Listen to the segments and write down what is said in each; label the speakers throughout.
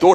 Speaker 1: 2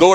Speaker 1: 2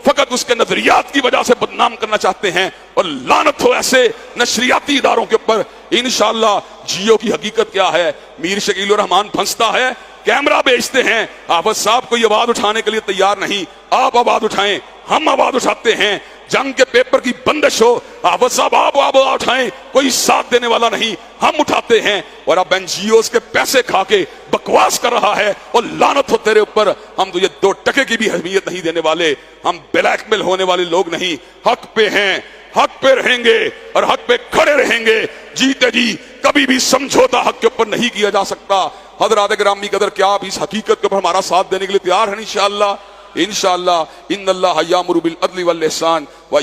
Speaker 1: फकत उसके नजरियात की वजह से बदनाम करना चाहते हैं, और लानत हो ऐसे नशरियाती इदारों के ऊपर। इंशाअल्लाह जियो की हकीकत क्या है, मीर शकील रहमान फंसता है, कैमरा बेचते हैं, हाफिज साहब कोई आवाज उठाने के लिए तैयार नहीं, आप आवाज उठाएं, हम आवाज उठाते हैं। जंग के पेपर की बंदिश हो, हाफिज साहब आप आवाज उठाएं, कोई साथ देने वाला नहीं, हम उठाते हैं। और अब एनजीओ के पैसे खा के बकवास कर रहा है, और लानत हो तेरे ऊपर, हम तो ये 2 टके की भी अहमियत नहीं देने वाले, हम ब्लैकमेल होने वाले लोग नहीं, हक पे हैं, हक पे रहेंगे और हक पे खड़े रहेंगे, जीते जी कभी भी समझौता हक के ऊपर नहीं किया जा सकता। हज़रात गिरामी कदर, क्या आप इस हकीकत के ऊपर हमारा साथ देने के लिए तैयार हैं? इंशाअल्लाह इंशाअल्लाह। इन्नल्लाह यामुरु बिल अदली वल इहसान व